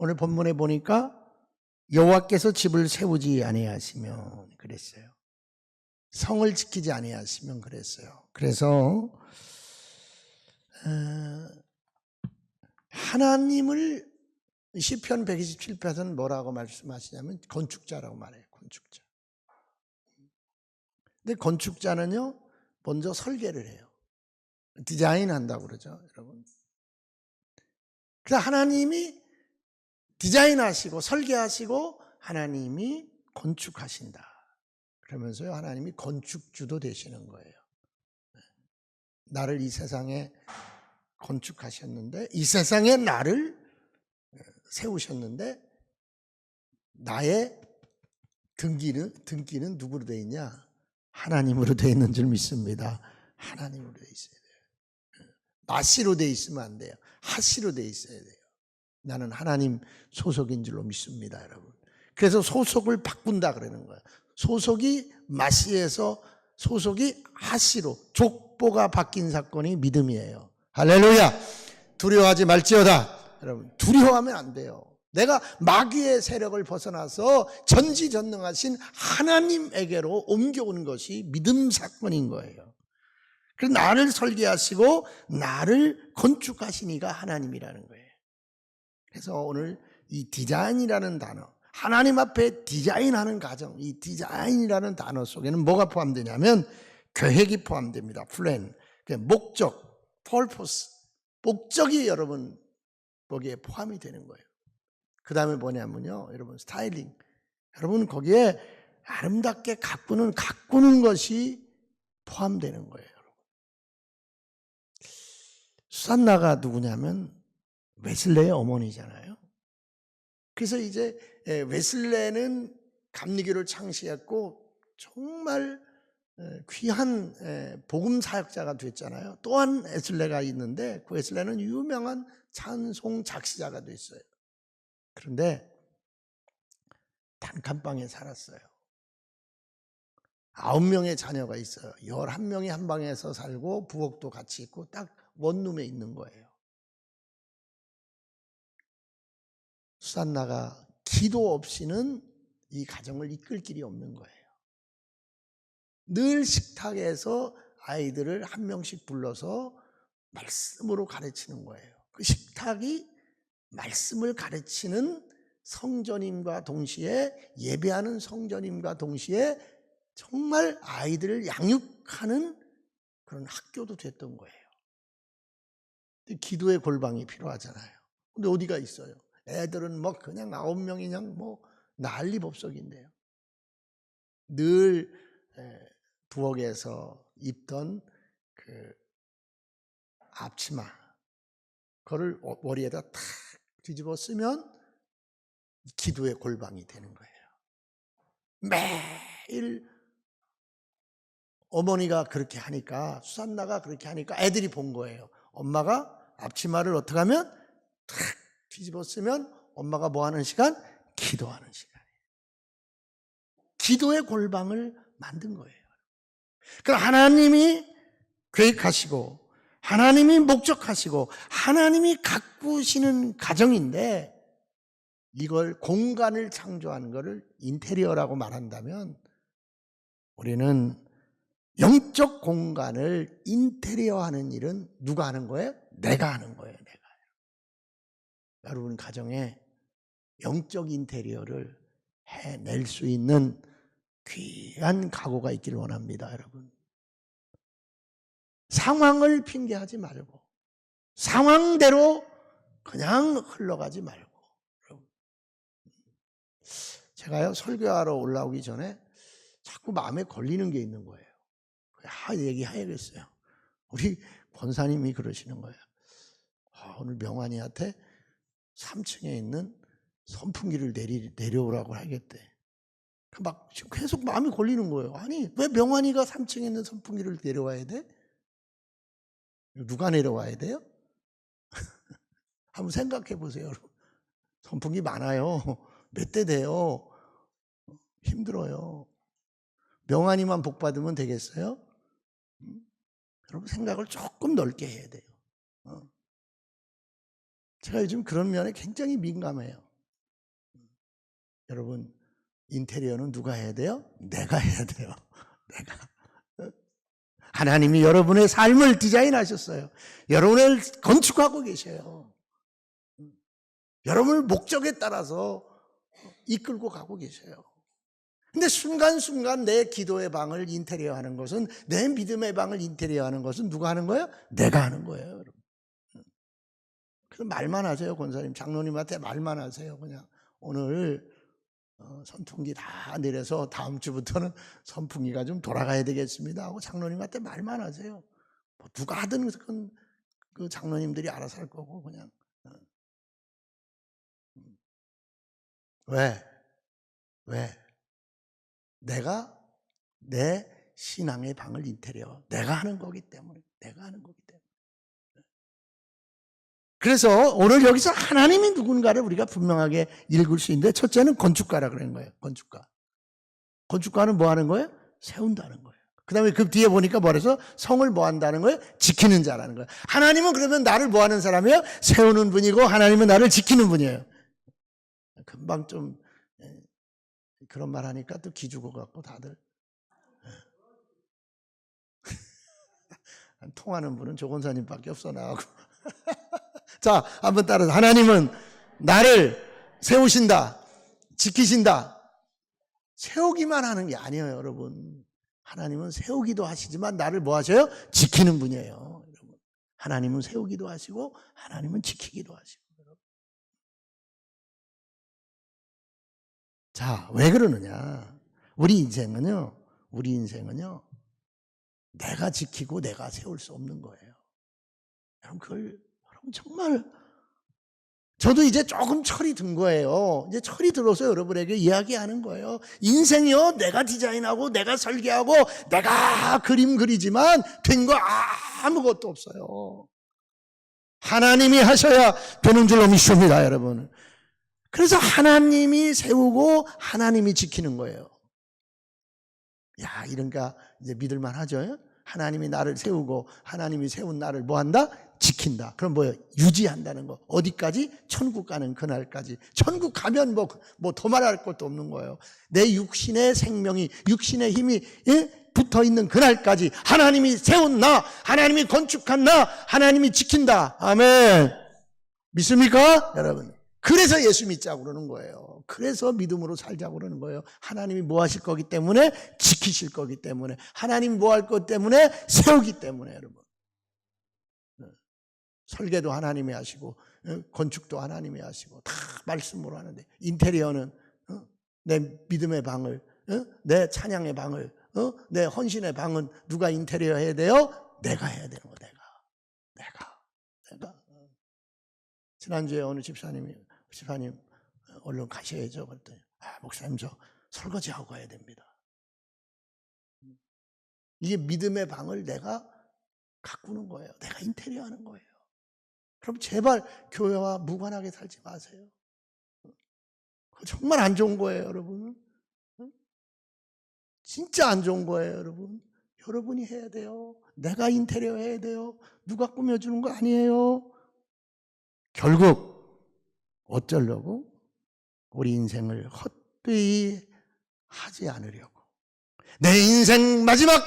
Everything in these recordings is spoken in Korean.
오늘 본문에 보니까 여호와께서 집을 세우지 아니하시면 그랬어요. 성을 지키지 아니하시면 그랬어요. 그래서 하나님을 시편 127편은 뭐라고 말씀하시냐면 건축자라고 말해요. 건축자. 근데 건축자는요, 먼저 설계를 해요. 디자인한다고 그러죠, 여러분. 그래서 하나님이 디자인하시고 설계하시고 하나님이 건축하신다. 그러면서요, 하나님이 건축주도 되시는 거예요. 나를 이 세상에 건축하셨는데, 이 세상에 나를 세우셨는데, 나의 등기는 누구로 되어 있냐? 하나님으로 되어 있는 줄 믿습니다. 하나님으로 되어 있어야 돼요. 마씨로 되어 있으면 안 돼요. 하씨로 되어 있어야 돼요. 나는 하나님 소속인 줄로 믿습니다, 여러분. 그래서 소속을 바꾼다 그러는 거예요. 소속이 마씨에서 소속이 하씨로, 족보가 바뀐 사건이 믿음이에요. 할렐루야. 두려워하지 말지어다. 여러분, 두려워하면 안 돼요. 내가 마귀의 세력을 벗어나서 전지전능하신 하나님에게로 옮겨오는 것이 믿음 사건인 거예요. 그래서 나를 설계하시고 나를 건축하시니가 하나님이라는 거예요. 그래서 오늘 이 디자인이라는 단어, 하나님 앞에 디자인하는 과정, 이 디자인이라는 단어 속에는 뭐가 포함되냐면 계획이 포함됩니다. 플랜, 목적, purpose, 목적이 여러분 거기에 포함이 되는 거예요. 그 다음에 뭐냐면요, 여러분 스타일링. 여러분 거기에 아름답게 가꾸는 것이 포함되는 거예요. 여러분. 수산나가 누구냐면 웨슬레의 어머니잖아요. 그래서 이제 웨슬레는 감리교를 창시했고 정말 귀한 복음 사역자가 됐잖아요. 또한 웨슬레가 있는데 그 웨슬레는 유명한 찬송 작시자가 됐어요. 그런데 단칸방에 살았어요. 9명의 자녀가 있어요. 11명이 한 방에서 살고 부엌도 같이 있고 딱 원룸에 있는 거예요. 수산나가 기도 없이는 이 가정을 이끌 길이 없는 거예요. 늘 식탁에서 아이들을 한 명씩 불러서 말씀으로 가르치는 거예요. 그 식탁이 말씀을 가르치는 성전임과 동시에 예배하는 성전임과 동시에 정말 아이들을 양육하는 그런 학교도 됐던 거예요. 기도의 골방이 필요하잖아요. 근데 어디가 있어요? 애들은 뭐 그냥 9명이 그냥 뭐 난리법석인데요. 늘 부엌에서 입던 그 앞치마, 그거를 머리에다 탁 뒤집어 쓰면 기도의 골방이 되는 거예요. 매일 어머니가 그렇게 하니까, 수산나가 그렇게 하니까 애들이 본 거예요. 엄마가 앞치마를 어떻게 하면 탁 뒤집어 쓰면 엄마가 뭐 하는 시간? 기도하는 시간이에요. 기도의 골방을 만든 거예요. 그러니까 하나님이 계획하시고 하나님이 목적하시고 하나님이 가꾸시는 가정인데, 이걸 공간을 창조하는 것을 인테리어라고 말한다면 우리는 영적 공간을 인테리어하는 일은 누가 하는 거예요? 내가 하는 거예요. 내가. 여러분 가정에 영적 인테리어를 해낼 수 있는 귀한 각오가 있기를 원합니다. 여러분, 상황을 핑계하지 말고 상황대로 그냥 흘러가지 말고. 여러분, 제가요 설교하러 올라오기 전에 자꾸 마음에 걸리는 게 있는 거예요. 얘기해야겠어요. 우리 권사님이 그러시는 거예요. 오늘 명환이한테 3층에 있는 선풍기를 내려오라고 하겠대. 막 지금 계속 마음이 걸리는 거예요. 아니, 왜 명환이가 3층에 있는 선풍기를 내려와야 돼? 누가 내려와야 돼요? 한번 생각해 보세요. 선풍기 많아요. 몇 대 돼요. 힘들어요. 명환이만 복 받으면 되겠어요? 여러분 생각을 조금 넓게 해야 돼요. 제가 요즘 그런 면에 굉장히 민감해요. 여러분, 인테리어는 누가 해야 돼요? 내가 해야 돼요. 내가. 하나님이 여러분의 삶을 디자인하셨어요. 여러분을 건축하고 계셔요. 여러분을 목적에 따라서 이끌고 가고 계셔요. 근데 순간순간 내 기도의 방을 인테리어 하는 것은, 내 믿음의 방을 인테리어 하는 것은 누가 하는 거예요? 내가 하는 거예요, 여러분. 그래서 말만 하세요, 권사님. 장로님한테 말만 하세요. 그냥 오늘 선풍기 다 내려서 다음 주부터는 선풍기가 좀 돌아가야 되겠습니다 하고 장로님한테 말만 하세요. 뭐 누가 하든 그 장로님들이 알아서 할 거고, 그냥. 왜? 내가 내 신앙의 방을 인테리어 내가 하는 거기 때문에. 그래서 오늘 여기서 하나님이 누군가를 우리가 분명하게 읽을 수 있는데, 첫째는 건축가라 그런 거예요. 건축가는 뭐 하는 거예요? 세운다는 거예요. 그 다음에 그 뒤에 보니까 뭐래서 성을 뭐 한다는 거예요? 지키는 자라는 거예요. 하나님은 그러면 나를 뭐 하는 사람이에요? 세우는 분이고, 하나님은 나를 지키는 분이에요. 금방 좀 그런 말 하니까 또 기죽어 갖고 다들 통하는 분은 조건사님밖에 없어 나하고. 자, 한번 따라서. 하나님은 나를 세우신다, 지키신다. 세우기만 하는 게 아니에요, 여러분. 하나님은 세우기도 하시지만 나를 뭐 하셔요? 지키는 분이에요, 여러분. 하나님은 세우기도 하시고 하나님은 지키기도 하시고. 자, 왜 그러느냐? 우리 인생은요, 내가 지키고 내가 세울 수 없는 거예요. 여러분, 정말, 저도 이제 조금 철이 든 거예요. 이제 철이 들어서 여러분에게 이야기하는 거예요. 인생이요, 내가 디자인하고 내가 설계하고 내가 그림 그리지만 된 거 아무것도 없어요. 하나님이 하셔야 되는 줄로 믿습니다, 여러분. 그래서 하나님이 세우고 하나님이 지키는 거예요. 야, 이러니까 이제 믿을만 하죠. 하나님이 나를 세우고 하나님이 세운 나를 뭐 한다? 지킨다. 그럼 뭐예요? 유지한다는 거. 어디까지? 천국 가는 그날까지. 천국 가면 뭐 더 말할 것도 없는 거예요. 내 육신의 생명이, 육신의 힘이 붙어 있는 그날까지 하나님이 세운 나, 하나님이 건축한 나, 하나님이 지킨다. 아멘. 믿습니까? 여러분. 그래서 예수 믿자고 그러는 거예요. 그래서 믿음으로 살자고 그러는 거예요. 하나님이 뭐 하실 거기 때문에, 지키실 거기 때문에, 하나님이 뭐 할 것 때문에, 세우기 때문에, 여러분. 설계도 하나님이 하시고 건축도 하나님이 하시고 다 말씀으로 하는데, 인테리어는 내 믿음의 방을, 내 찬양의 방을, 내 헌신의 방은 누가 인테리어 해야 돼요? 내가 해야 되는 거. 내가. 지난주에 어느 집사님 얼른 가셔야죠. 그랬더니 목사님 저 설거지하고 가야 됩니다. 이게 믿음의 방을 내가 가꾸는 거예요. 내가 인테리어 하는 거예요. 그럼 제발 교회와 무관하게 살지 마세요. 정말 안 좋은 거예요, 여러분. 진짜 안 좋은 거예요, 여러분. 여러분이 해야 돼요. 내가 인테리어 해야 돼요. 누가 꾸며주는 거 아니에요. 결국 어쩌려고? 우리 인생을 헛되이 하지 않으려고. 내 인생 마지막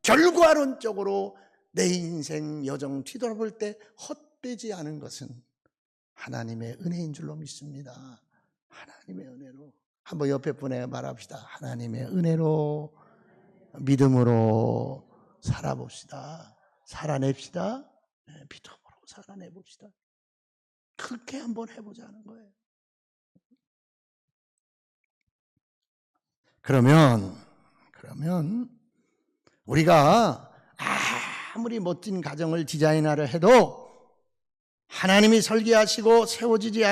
결과론적으로 내 인생 여정 뒤돌아볼 때 헛되지 않은 것은 하나님의 은혜인 줄로 믿습니다. 하나님의 은혜로. 한번 옆에 분에 말합시다. 하나님의 은혜로, 믿음으로 살아봅시다. 살아냅시다. 믿음으로 살아내봅시다. 그렇게 한번 해보자는 거예요. 그러면 우리가 아무리 멋진 가정을 디자인하려 해도 하나님이 설계하시고 세우지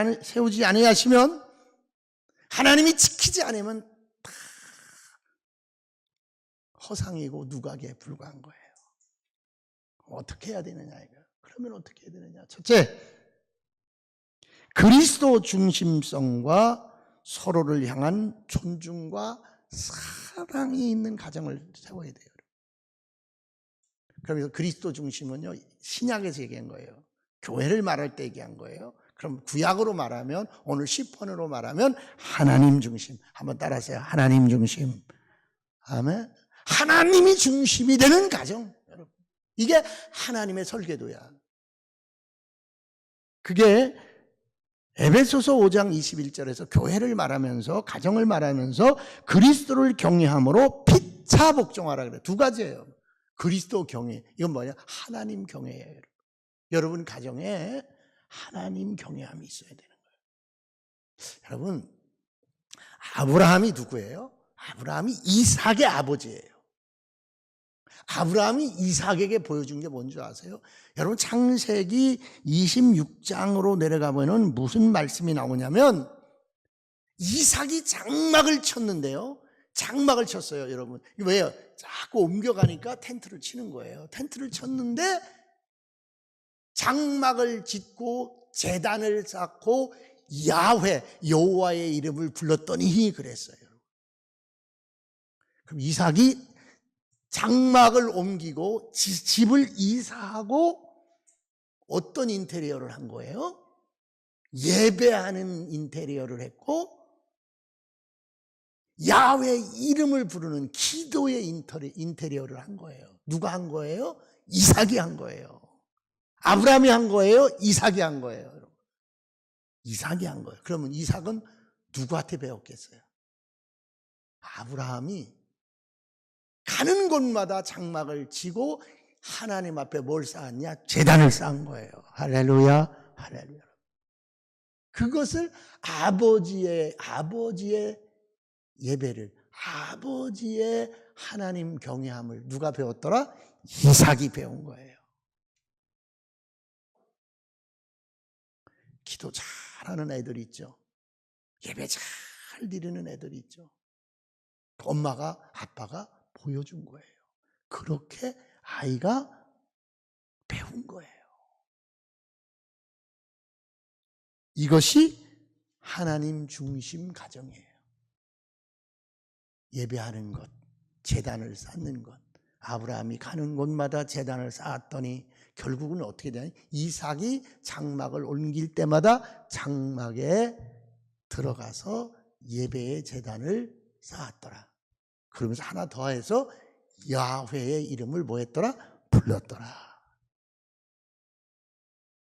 아니하시면, 하나님이 지키지 않으면 다 허상이고 누각에 불과한 거예요. 어떻게 해야 되느냐 이거. 그러면 어떻게 해야 되느냐. 첫째, 그리스도 중심성과 서로를 향한 존중과 사랑이 있는 가정을 세워야 돼요. 그래서 그리스도 중심은요, 신약에서 얘기한 거예요. 교회를 말할 때 얘기한 거예요. 그럼 구약으로 말하면, 오늘 시편으로 말하면 하나님 중심. 한번 따라하세요. 하나님 중심. 아멘. 하나님이 중심이 되는 가정. 여러분, 이게 하나님의 설계도야. 그게 에베소서 5장 21절에서 교회를 말하면서, 가정을 말하면서 그리스도를 경외함으로 피차 복종하라 그래요. 두 가지예요. 그리스도 경외. 이건 뭐냐? 하나님 경외예요. 여러분, 여러분 가정에 하나님 경외함이 있어야 되는 거예요. 여러분, 아브라함이 누구예요? 아브라함이 이삭의 아버지예요. 아브라함이 이삭에게 보여준 게 뭔지 아세요? 여러분, 창세기 26장으로 내려가면은 무슨 말씀이 나오냐면, 이삭이 장막을 쳤는데요. 장막을 쳤어요, 여러분. 왜요? 자꾸 옮겨가니까 텐트를 치는 거예요. 텐트를 쳤는데 장막을 짓고 제단을 쌓고 야훼, 여호와의 이름을 불렀더니 그랬어요. 그럼 이삭이 장막을 옮기고 집을 이사하고 어떤 인테리어를 한 거예요? 예배하는 인테리어를 했고, 야훼 이름을 부르는 기도의 인테리어를 한 거예요. 누가 한 거예요? 이삭이 한 거예요. 아브라함이 한 거예요? 이삭이 한 거예요? 이삭이 한 거예요. 그러면 이삭은 누구한테 배웠겠어요? 아브라함이 가는 곳마다 장막을 치고 하나님 앞에 뭘 쌓았냐? 제단을 쌓은 거예요. 할렐루야, 할렐루야. 그것을 아버지의 예배를, 아버지의 하나님 경외함을 누가 배웠더라? 이삭이 배운 거예요. 기도 잘하는 애들 있죠. 예배 잘 드리는 애들 있죠. 엄마가, 아빠가 보여준 거예요. 그렇게 아이가 배운 거예요. 이것이 하나님 중심 가정이에요. 예배하는 것, 제단을 쌓는 것. 아브라함이 가는 곳마다 제단을 쌓았더니 결국은 어떻게 되냐? 이삭이 장막을 옮길 때마다 장막에 들어가서 예배의 제단을 쌓았더라. 그러면서 하나 더해서 야훼의 이름을 뭐 했더라? 불렀더라.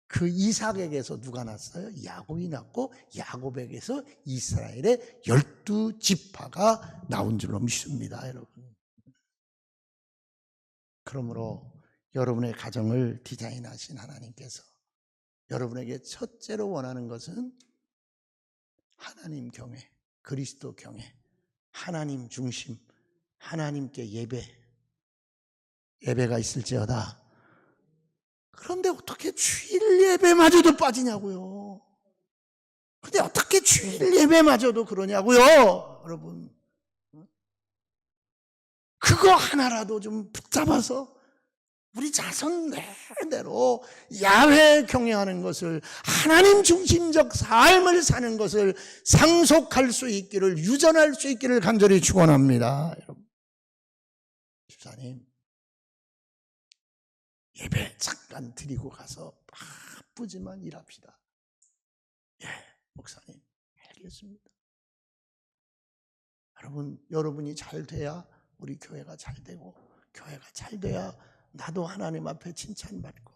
그 이삭에게서 누가 났어요? 야곱이 났고, 야곱에게서 이스라엘의 12지파가 나온 줄로 믿습니다, 여러분. 그러므로 여러분의 가정을 디자인하신 하나님께서 여러분에게 첫째로 원하는 것은 하나님 경외, 그리스도 경외, 하나님 중심, 하나님께 예배가 있을지어다. 그런데 어떻게 주일 예배마저도 빠지냐고요. 근데 어떻게 주일 예배마저도 그러냐고요, 여러분. 그거 하나라도 좀 붙잡아서 우리 자손 내대로 야훼 경외하는 것을, 하나님 중심적 삶을 사는 것을 상속할 수 있기를, 유전할 수 있기를 간절히 축원합니다. 여러분, 집사님, 예배 잠깐 드리고 가서 바쁘지만 일합시다. 예, 목사님, 알겠습니다. 여러분이 잘 돼야 우리 교회가 잘 되고, 교회가 잘 돼야 나도 하나님 앞에 칭찬받고,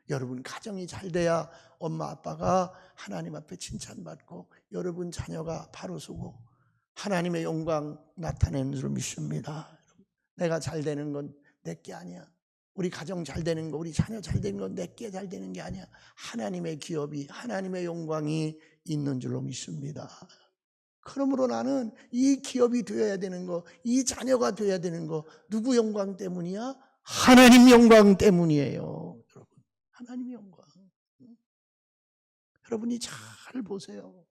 여러분 가정이 잘 돼야 엄마 아빠가 하나님 앞에 칭찬받고, 여러분 자녀가 바로 서고 하나님의 영광 나타내는 줄 믿습니다. 내가 잘 되는 건 내게 아니야. 우리 가정 잘 되는 거, 우리 자녀 잘 되는 건 내게 잘 되는 게 아니야. 하나님의 기업이, 하나님의 영광이 있는 줄로 믿습니다. 그러므로 나는 이 기업이 되어야 되는 거, 이 자녀가 되어야 되는 거, 누구 영광 때문이야? 하나님 영광 때문이에요. 여러분, 하나님 영광. 여러분이 잘 보세요.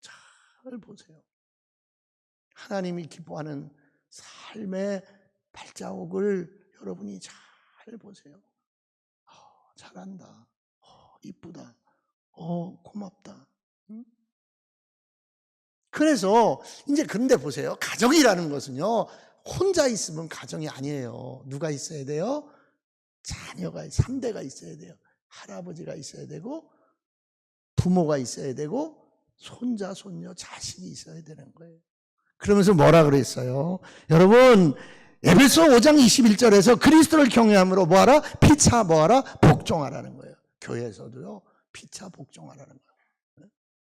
잘 보세요. 하나님이 기뻐하는 삶의 발자국을 여러분이 잘 보세요. 잘한다. 이쁘다. 고맙다. 그래서 이제 그런데 보세요. 가정이라는 것은요, 혼자 있으면 가정이 아니에요. 누가 있어야 돼요? 자녀가, 3대가 있어야 돼요. 할아버지가 있어야 되고, 부모가 있어야 되고 손자, 손녀, 자식이 있어야 되는 거예요. 그러면서 뭐라 그랬어요? 여러분, 에베소 5장 21절에서 그리스도를 경외함으로 뭐하라? 피차 뭐하라? 복종하라는 거예요. 교회에서도요, 피차 복종하라는 거예요.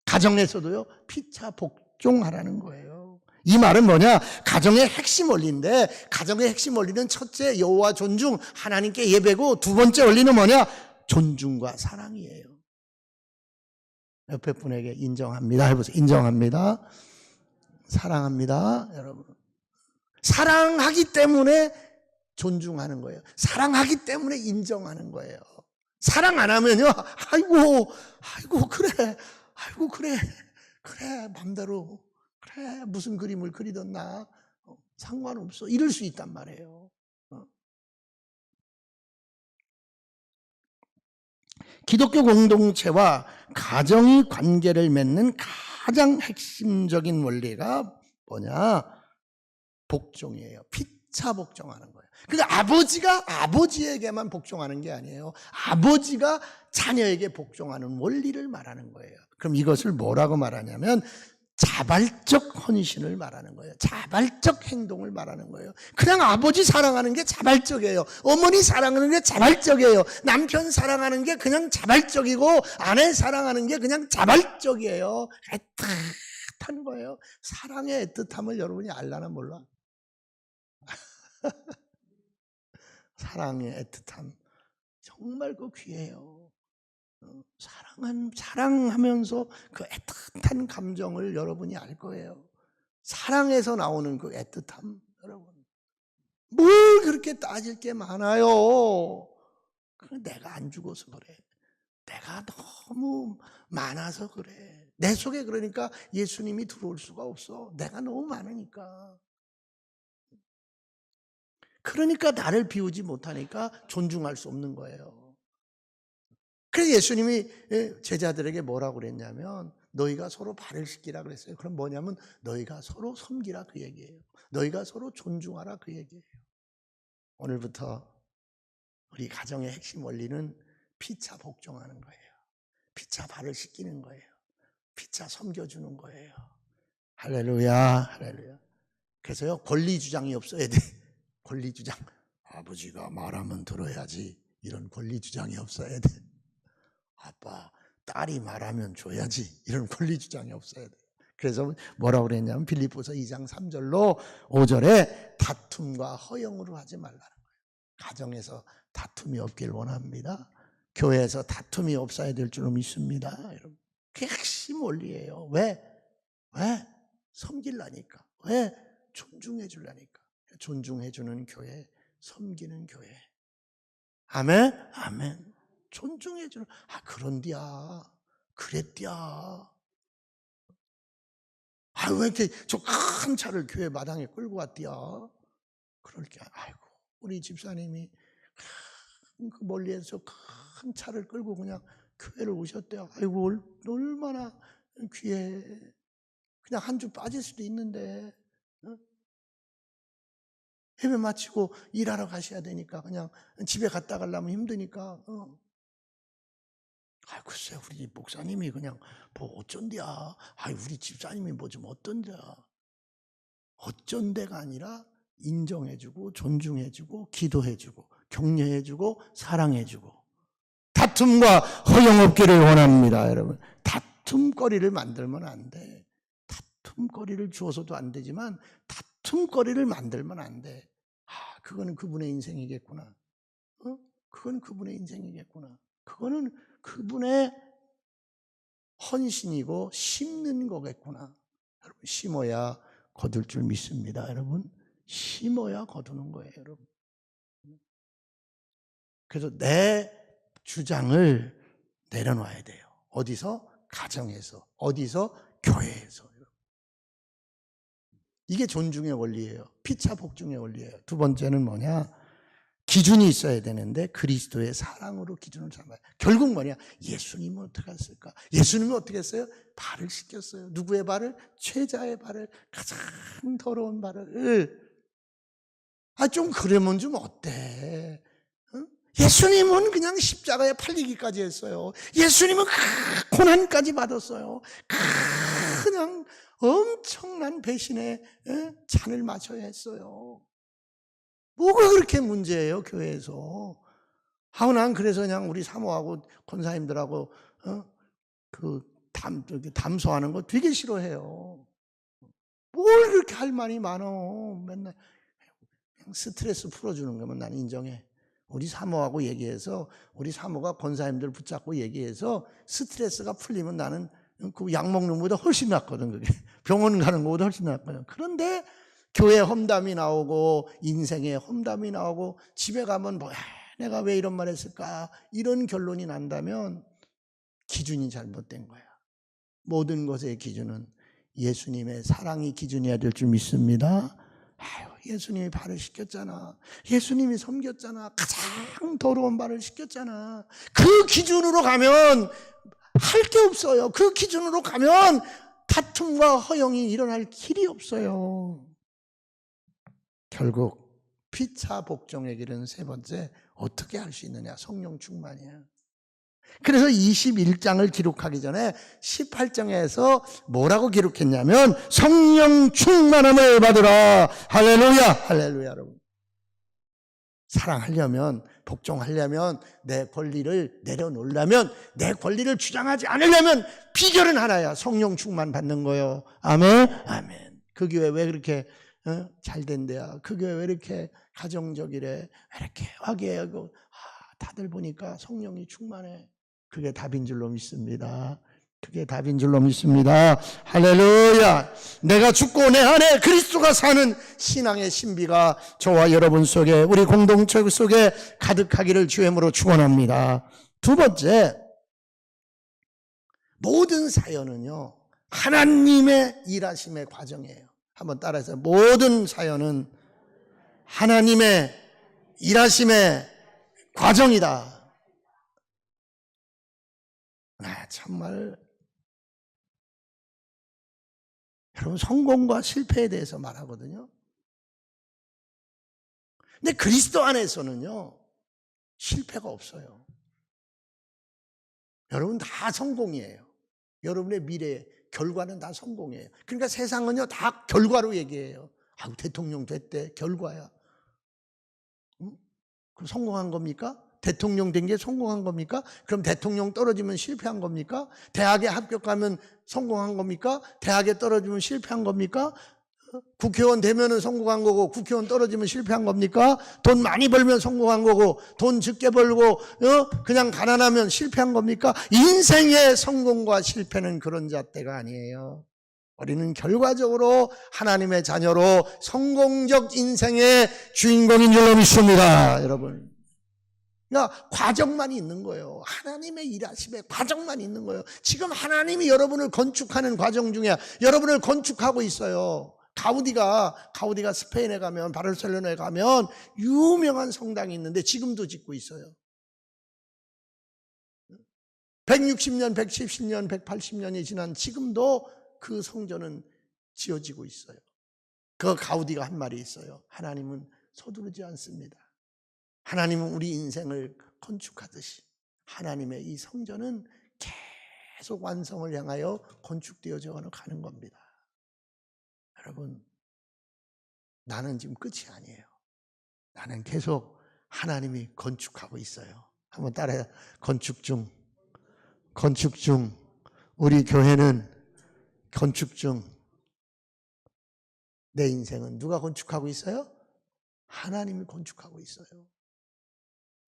가정에서도요, 피차 복종하라는 거예요. 이 말은 뭐냐? 가정의 핵심 원리인데, 가정의 핵심 원리는 첫째 여호와 존중, 하나님께 예배고, 두 번째 원리는 뭐냐? 존중과 사랑이에요. 옆에 분에게 인정합니다 해보세요. 인정합니다. 사랑합니다. 여러분, 사랑하기 때문에 존중하는 거예요. 사랑하기 때문에 인정하는 거예요. 사랑 안 하면요, 아이고 그래 맘대로, 그래 무슨 그림을 그리던 나 상관없어, 이럴 수 있단 말이에요. 기독교 공동체와 가정이 관계를 맺는 가장 핵심적인 원리가 뭐냐? 복종이에요. 피차 복종하는 거예요. 그러니까 아버지가 아버지에게만 복종하는 게 아니에요. 아버지가 자녀에게 복종하는 원리를 말하는 거예요. 그럼 이것을 뭐라고 말하냐면 자발적 헌신을 말하는 거예요. 자발적 행동을 말하는 거예요. 그냥 아버지 사랑하는 게 자발적이에요. 어머니 사랑하는 게 자발적이에요. 남편 사랑하는 게 그냥 자발적이고, 아내 사랑하는 게 그냥 자발적이에요. 애틋한 거예요. 사랑의 애틋함을 여러분이 알라나 몰라? 사랑의 애틋함, 정말 그 귀해요. 사랑하면서 그 애틋한 감정을 여러분이 알 거예요. 사랑에서 나오는 그 애틋함, 여러분. 뭘 그렇게 따질 게 많아요. 내가 안 죽어서 그래. 내가 너무 많아서 그래. 내 속에 그러니까 예수님이 들어올 수가 없어. 내가 너무 많으니까. 그러니까 나를 비우지 못하니까 존중할 수 없는 거예요. 그래서 예수님이 제자들에게 뭐라고 그랬냐면 너희가 서로 발을 씻기라 그랬어요. 그럼 뭐냐면 너희가 서로 섬기라 그 얘기예요. 너희가 서로 존중하라 그 얘기예요. 오늘부터 우리 가정의 핵심 원리는 피차 복종하는 거예요. 피차 발을 씻기는 거예요. 피차 섬겨주는 거예요. 할렐루야, 할렐루야. 그래서요, 권리 주장이 없어야 돼. 권리 주장. 아버지가 말하면 들어야지. 이런 권리 주장이 없어야 돼. 아빠, 딸이 말하면 줘야지. 이런 권리 주장이 없어야 돼. 그래서 뭐라고 그랬냐면 빌립보서 2장 3절로 5절에 다툼과 허영으로 하지 말라는 거예요. 가정에서 다툼이 없길 원합니다. 교회에서 다툼이 없어야 될 줄로 믿습니다. 여러분, 그게 핵심 원리예요. 왜? 섬기려니까. 왜? 존중해 주려니까. 존중해 주는 교회, 섬기는 교회. 아멘? 아멘. 존중해 주는, 그런디야. 그랬디야. 왜 이렇게 저 큰 차를 교회 마당에 끌고 왔디야. 그럴 게, 우리 집사님이 그 멀리에서 큰 차를 끌고 그냥 교회를 오셨대요. 얼마나 귀해. 그냥 한 주 빠질 수도 있는데, 예배 마치고 일하러 가셔야 되니까 그냥 집에 갔다 가려면 힘드니까. 글쎄 우리 목사님이 그냥 뭐 어쩐디야. 우리 집사님이 뭐 좀 어떤데야. 어쩐데가 아니라 인정해주고 존중해주고 기도해주고 격려해주고 사랑해주고. 다툼과 허영 없기를 원합니다. 여러분, 다툼거리를 만들면 안 돼. 다툼거리를 주어서도 안 되지만 다툼거리를 만들면 안 돼. 그거는 그분의 인생이겠구나. 그건 그분의 인생이겠구나. 그거는 그분의 헌신이고 심는 거겠구나. 여러분, 심어야 거둘 줄 믿습니다. 여러분, 심어야 거두는 거예요. 여러분. 그래서 내 주장을 내려놔야 돼요. 어디서? 가정에서. 어디서? 교회에서. 이게 존중의 원리예요. 피차 복종의 원리예요. 두 번째는 뭐냐? 기준이 있어야 되는데 그리스도의 사랑으로 기준을 삼아요. 결국 뭐냐? 예수님은 어떻게 했을까? 예수님은 어떻게 했어요? 발을 씻겼어요. 누구의 발을? 최자의 발을, 가장 더러운 발을. 좀 그러면 좀 어때? 예수님은 그냥 십자가에 팔리기까지 했어요. 예수님은 고난까지 받았어요. 그냥 엄청난 배신의 잔을 마셔야 했어요. 뭐가 그렇게 문제예요, 교회에서? 난 그래서 그냥 우리 사모하고 권사님들하고 담소하는 거 되게 싫어해요. 뭘 그렇게 할 말이 많어. 맨날 그냥 스트레스 풀어주는 거면 난 인정해. 우리 사모하고 얘기해서 우리 사모가 권사님들 붙잡고 얘기해서 스트레스가 풀리면 나는 그 약 먹는 것보다 훨씬 낫거든. 그게 병원 가는 것보다 훨씬 낫거든. 그런데 교회 험담이 나오고 인생에 험담이 나오고 집에 가면 뭐야 내가 왜 이런 말 했을까 이런 결론이 난다면 기준이 잘못된 거야. 모든 것의 기준은 예수님의 사랑이 기준이어야 될 줄 믿습니다. 예수님이 발을 씻겼잖아. 예수님이 섬겼잖아. 가장 더러운 발을 씻겼잖아. 그 기준으로 가면 할 게 없어요. 그 기준으로 가면 다툼과 허영이 일어날 길이 없어요. 결국 피차 복종의 길은 세 번째 어떻게 할 수 있느냐? 성령 충만이야. 그래서 21장을 기록하기 전에 18장에서 뭐라고 기록했냐면 성령 충만함을 받으라. 할렐루야. 할렐루야. 여러분. 사랑하려면 복종하려면 내 권리를 내려놓으려면 내 권리를 주장하지 않으려면 비결은 하나야. 성령 충만 받는 거예요. 아멘. 아멘. 그 교회 왜 그렇게 잘 된대야. 그 교회 왜 이렇게 가정적이래. 왜 이렇게 화기애애하고 다들 보니까 성령이 충만해. 그게 답인 줄로 믿습니다. 그게 답인 줄로 믿습니다. 할렐루야. 내가 죽고 내 안에 그리스도가 사는 신앙의 신비가 저와 여러분 속에 우리 공동체 속에 가득하기를 주임으로 축원합니다. 두 번째, 모든 사연은요 하나님의 일하심의 과정이에요. 한번 따라해서 모든 사연은 하나님의 일하심의 과정이다. 정말 여러분 성공과 실패에 대해서 말하거든요. 근데 그리스도 안에서는요 실패가 없어요. 여러분 다 성공이에요. 여러분의 미래의 결과는 다 성공이에요. 그러니까 세상은요 다 결과로 얘기해요. 대통령 됐대. 결과야. 그럼 성공한 겁니까? 대통령 된 게 성공한 겁니까? 그럼 대통령 떨어지면 실패한 겁니까? 대학에 합격하면 성공한 겁니까? 대학에 떨어지면 실패한 겁니까? 국회의원 되면 성공한 거고 국회의원 떨어지면 실패한 겁니까? 돈 많이 벌면 성공한 거고 돈 적게 벌고 그냥 가난하면 실패한 겁니까? 인생의 성공과 실패는 그런 잣대가 아니에요. 우리는 결과적으로 하나님의 자녀로 성공적 인생의 주인공인 줄로 믿습니다. 여러분. 그러니까 과정만 있는 거예요. 하나님의 일하심의 과정만 있는 거예요. 지금 하나님이 여러분을 건축하는 과정 중에 여러분을 건축하고 있어요. 가우디가 스페인에 가면 바르셀로나에 가면 유명한 성당이 있는데 지금도 짓고 있어요. 160년, 170년, 180년이 지난 지금도 그 성전은 지어지고 있어요. 그 가우디가 한 말이 있어요. 하나님은 서두르지 않습니다. 하나님은 우리 인생을 건축하듯이 하나님의 이 성전은 계속 완성을 향하여 건축되어져 가는 겁니다. 여러분, 나는 지금 끝이 아니에요. 나는 계속 하나님이 건축하고 있어요. 한번 따라해요. 건축 중. 건축 중. 우리 교회는 건축 중. 내 인생은 누가 건축하고 있어요? 하나님이 건축하고 있어요.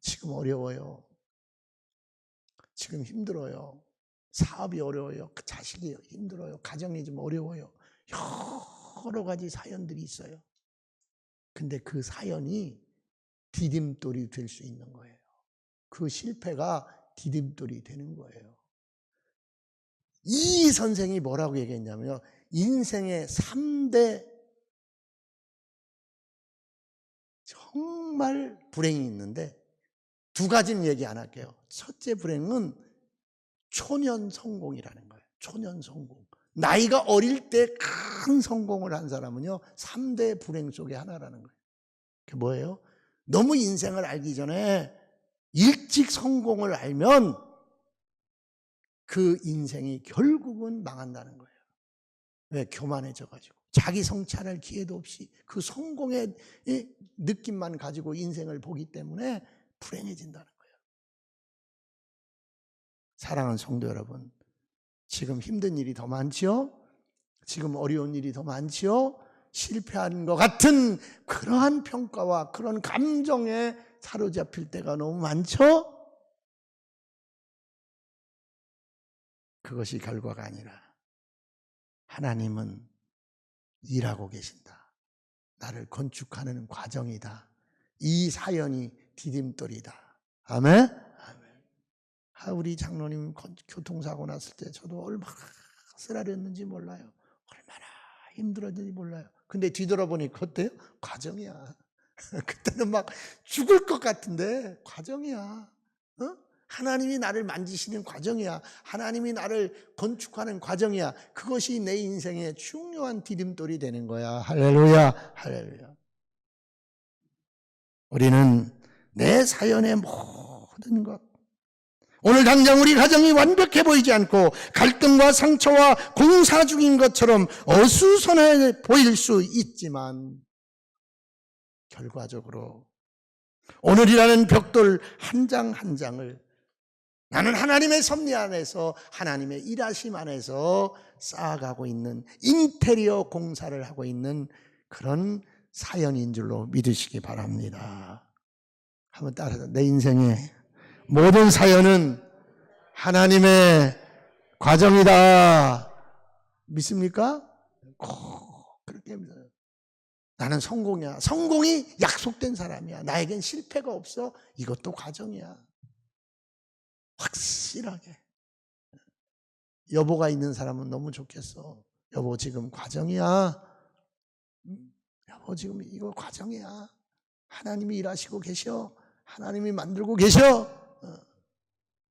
지금 어려워요. 지금 힘들어요. 사업이 어려워요. 자식이 힘들어요. 가정이 좀 어려워요. 여러 가지 사연들이 있어요. 근데 그 사연이 디딤돌이 될 수 있는 거예요. 그 실패가 디딤돌이 되는 거예요. 이 선생이 뭐라고 얘기했냐면요. 인생의 3대 정말 불행이 있는데 두 가지는 얘기 안 할게요. 첫째 불행은 초년 성공이라는 거예요. 초년 성공. 나이가 어릴 때 큰 성공을 한 사람은요 3대 불행 속의 하나라는 거예요. 그게 뭐예요? 너무 인생을 알기 전에 일찍 성공을 알면 그 인생이 결국은 망한다는 거예요. 왜? 교만해져가지고 자기 성찰할 기회도 없이 그 성공의 느낌만 가지고 인생을 보기 때문에 불행해진다는 거예요. 사랑하는 성도 여러분, 지금 힘든 일이 더 많지요? 지금 어려운 일이 더 많지요? 실패한 것 같은 그러한 평가와 그런 감정에 사로잡힐 때가 너무 많죠? 그것이 결과가 아니라 하나님은 일하고 계신다. 나를 건축하는 과정이다. 이 사연이 디딤돌이다. 아멘? 우리 장로님 교통사고 났을 때 저도 얼마나 쓰라렸는지 몰라요. 얼마나 힘들었는지 몰라요. 근데 뒤돌아보니까 어때요? 과정이야. 그때는 막 죽을 것 같은데 과정이야. 하나님이 나를 만지시는 과정이야. 하나님이 나를 건축하는 과정이야. 그것이 내 인생의 중요한 디딤돌이 되는 거야. 할렐루야, 할렐루야. 우리는 내 사연의 모든 것, 오늘 당장 우리 가정이 완벽해 보이지 않고 갈등과 상처와 공사 중인 것처럼 어수선해 보일 수 있지만 결과적으로 오늘이라는 벽돌 한 장 한 장을 나는 하나님의 섭리 안에서 하나님의 일하심 안에서 쌓아가고 있는 인테리어 공사를 하고 있는 그런 사연인 줄로 믿으시기 바랍니다. 한번 따라서 내 인생의 모든 사연은 하나님의 과정이다. 믿습니까? 꼭 그렇게 믿어요. 나는 성공이야. 성공이 약속된 사람이야. 나에겐 실패가 없어. 이것도 과정이야. 확실하게. 여보가 있는 사람은 너무 좋겠어. 여보 지금 과정이야. 여보 지금 이거 과정이야. 하나님이 일하시고 계셔. 하나님이 만들고 계셔.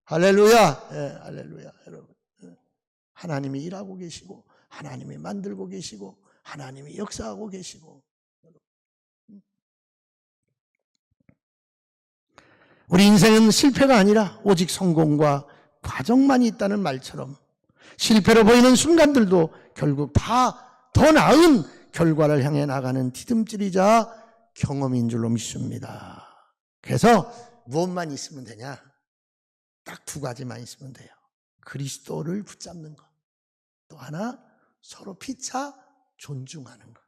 할렐루야. 예, 할렐루야, 여러분. 하나님이 일하고 계시고, 하나님이 만들고 계시고, 하나님이 역사하고 계시고. 우리 인생은 실패가 아니라 오직 성공과 과정만이 있다는 말처럼 실패로 보이는 순간들도 결국 다 더 나은 결과를 향해 나가는 디딤질이자 경험인 줄로 믿습니다. 그래서 무엇만 있으면 되냐? 딱 두 가지만 있으면 돼요. 그리스도를 붙잡는 것. 또 하나, 서로 피차 존중하는 것.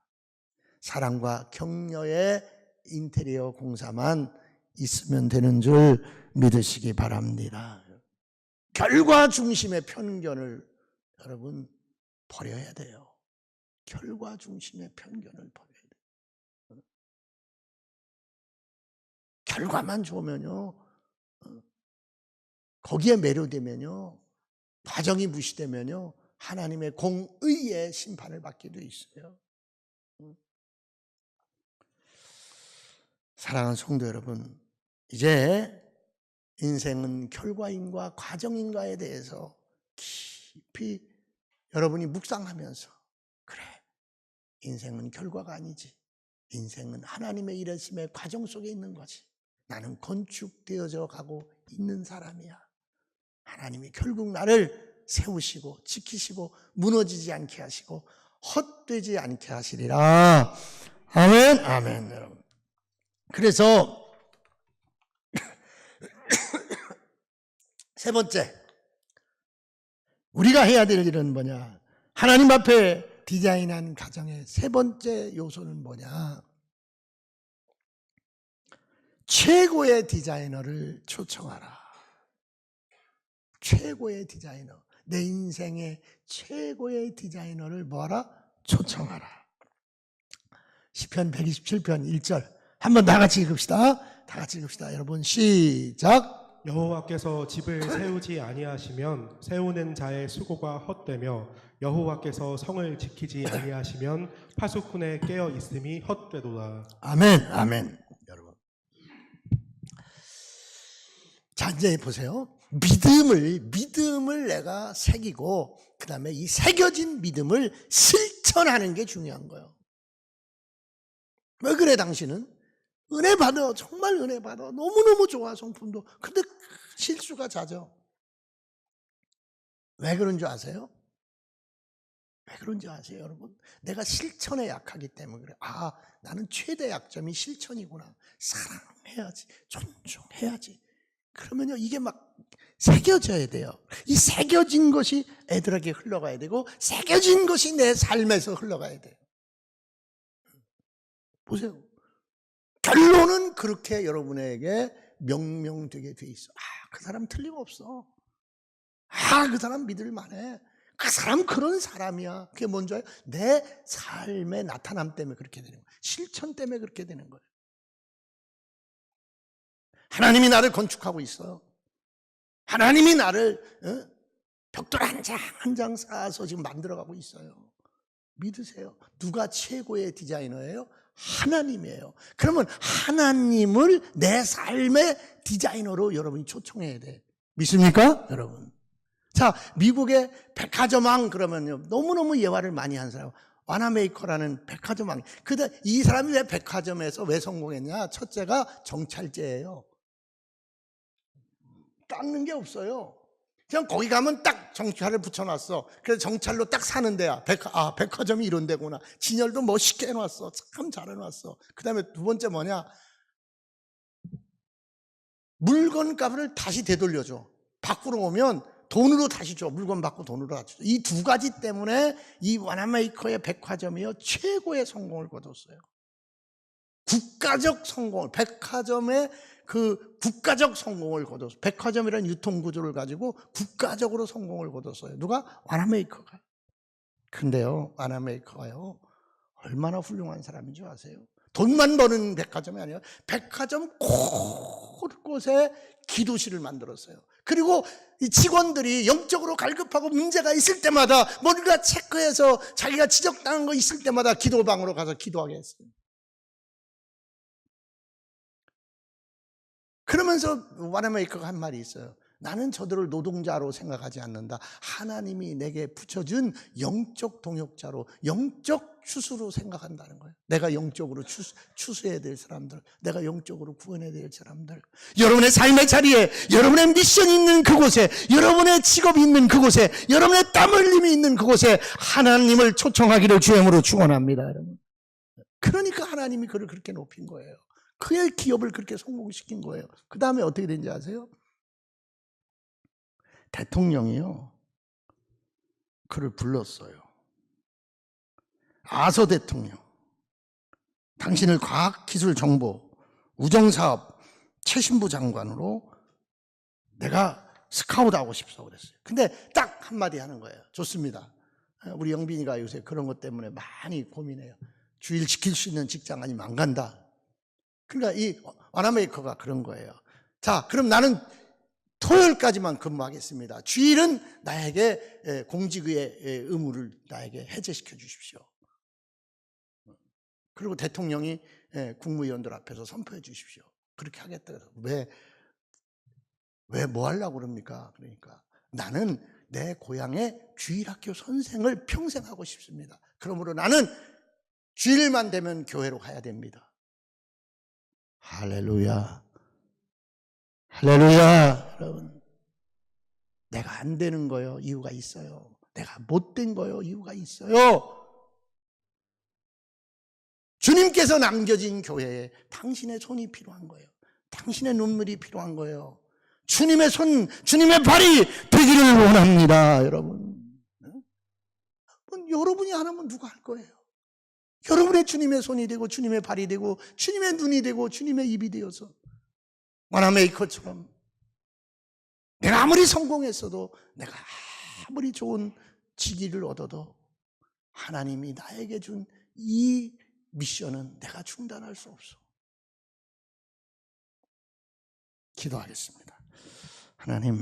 사랑과 격려의 인테리어 공사만 있으면 되는 줄 믿으시기 바랍니다. 결과 중심의 편견을 여러분 버려야 돼요. 결과 중심의 편견을 버려야 돼요. 결과만 좋으면요, 거기에 매료되면요, 과정이 무시되면요, 하나님의 공의의 심판을 받게 돼 있어요. 사랑하는 성도 여러분, 이제 인생은 결과인과 과정인가에 대해서 깊이 여러분이 묵상하면서, 그래, 인생은 결과가 아니지. 인생은 하나님의 일하심의 과정 속에 있는 거지. 나는 건축되어져 가고 있는 사람이야. 하나님이 결국 나를 세우시고 지키시고 무너지지 않게 하시고 헛되지 않게 하시리라. 아멘, 아멘, 여러분. 그래서 세 번째, 우리가 해야 될 일은 뭐냐? 하나님 앞에 디자인한 가정의 세 번째 요소는 뭐냐? 최고의 디자이너를 초청하라. 최고의 디자이너, 내 인생의 최고의 디자이너를 뭐하라? 초청하라. 시편 127편 1절 한번 다 같이 읽읍시다. 다 같이 읽읍시다. 여러분 시작. 여호와께서 집을 세우지 아니하시면 세우는 자의 수고가 헛되며 여호와께서 성을 지키지 아니하시면 파수꾼의 깨어 있음이 헛되도다. 아멘, 아멘. 여러분, 자 이제 보세요. 믿음을 내가 새기고 그 다음에 이 새겨진 믿음을 실천하는 게 중요한 거예요. 왜 그래 당신은? 은혜 받아. 정말 은혜 받아. 너무너무 좋아, 성품도. 근데 실수가 잦아. 왜 그런 줄 아세요? 왜 그런지 아세요, 여러분? 내가 실천에 약하기 때문에 그래. 아, 나는 최대 약점이 실천이구나. 사랑해야지. 존중해야지. 그러면요, 이게 막 새겨져야 돼요. 이 새겨진 것이 애들에게 흘러가야 되고, 새겨진 것이 내 삶에서 흘러가야 돼요. 보세요. 결론은 그렇게 여러분에게 명명되게 돼 있어. 아, 그 사람 틀림없어. 아, 그 사람 믿을 만해. 그 사람 그런 사람이야. 그게 뭔지 알아요? 내 삶의 나타남 때문에 그렇게 되는 거예요. 실천 때문에 그렇게 되는 거예요. 하나님이 나를 건축하고 있어요. 하나님이 나를 벽돌 한 장 한 장 쌓아서 지금 만들어가고 있어요. 믿으세요. 누가 최고의 디자이너예요? 하나님이에요. 그러면 하나님을 내 삶의 디자이너로 여러분이 초청해야 돼. 믿습니까? 여러분. 자, 미국의 백화점왕 그러면요, 너무너무 예화를 많이 한 사람, 와나메이커라는 백화점왕. 근데 이 사람이 왜 백화점에서 왜 성공했냐? 첫째가 정찰제예요. 닦는 게 없어요. 그냥 거기 가면 딱 정찰을 붙여놨어. 그래서 정찰로 딱 사는 데야. 백화점이 이런 데구나. 진열도 멋있게 해놨어. 참 잘해놨어. 그 다음에 두 번째 뭐냐? 물건값을 다시 되돌려줘. 밖으로 오면 돈으로 다시 줘. 물건 받고 돈으로 다시 줘. 이 두 가지 때문에 이 와나메이커의 백화점이요, 최고의 성공을 거뒀어요. 국가적 성공을, 백화점의 그 국가적 성공을 거뒀어요. 백화점이라는 유통구조를 가지고 국가적으로 성공을 거뒀어요. 누가? 와나메이커가. 근데요, 와나메이커가요, 얼마나 훌륭한 사람인 줄 아세요? 돈만 버는 백화점이 아니에요. 백화점 곳곳에 기도실을 만들었어요. 그리고 이 직원들이 영적으로 갈급하고 문제가 있을 때마다 뭔가 체크해서 자기가 지적당한 거 있을 때마다 기도방으로 가서 기도하게 했어요. 그러면서 와나메이커가 한 말이 있어요. 나는 저들을 노동자로 생각하지 않는다. 하나님이 내게 붙여준 영적 동역자로, 영적 추수로 생각한다는 거예요. 내가 영적으로 추수해야 될 사람들, 내가 영적으로 구원해야 될 사람들, 여러분의 삶의 자리에, 여러분의 미션이 있는 그곳에, 여러분의 직업이 있는 그곳에, 여러분의 땀 흘림이 있는 그곳에 하나님을 초청하기를 주임으로 축원합니다, 여러분. 그러니까 하나님이 그를 그렇게 높인 거예요. 그의 기업을 그렇게 성공시킨 거예요. 그 다음에 어떻게 된지 아세요? 대통령이요, 그를 불렀어요. 아서 대통령, 당신을 과학기술정보 우정사업 최신부 장관으로 내가 스카우트하고 싶어 그랬어요. 근데 딱 한마디 하는 거예요. 좋습니다. 우리 영빈이가 요새 그런 것 때문에 많이 고민해요. 주일 지킬 수 있는 직장 아니면 안 간다. 그러니까 이 와나메이커가 그런 거예요. 자, 그럼 나는 토요일까지만 근무하겠습니다. 주일은 나에게 공직의 의무를 나에게 해제시켜 주십시오. 그리고 대통령이 국무위원들 앞에서 선포해 주십시오. 그렇게 하겠다. 왜 뭐 하려고 그럽니까? 그러니까 나는 내 고향의 주일학교 선생을 평생 하고 싶습니다. 그러므로 나는 주일만 되면 교회로 가야 됩니다. 할렐루야. 할렐루야. 여러분, 내가 안 되는 거요, 이유가 있어요. 내가 못된 거요, 이유가 있어요. 주님께서 남겨진 교회에 당신의 손이 필요한 거예요. 당신의 눈물이 필요한 거예요. 주님의 손, 주님의 발이 되기를 원합니다, 여러분. 여러분이 안 하면 누가 할 거예요? 여러분의 주님의 손이 되고 주님의 발이 되고 주님의 눈이 되고 주님의 입이 되어서 와나메이커처럼 내가 아무리 성공했어도, 내가 아무리 좋은 직위를 얻어도 하나님이 나에게 준 이 미션은 내가 중단할 수 없어. 기도하겠습니다. 하나님,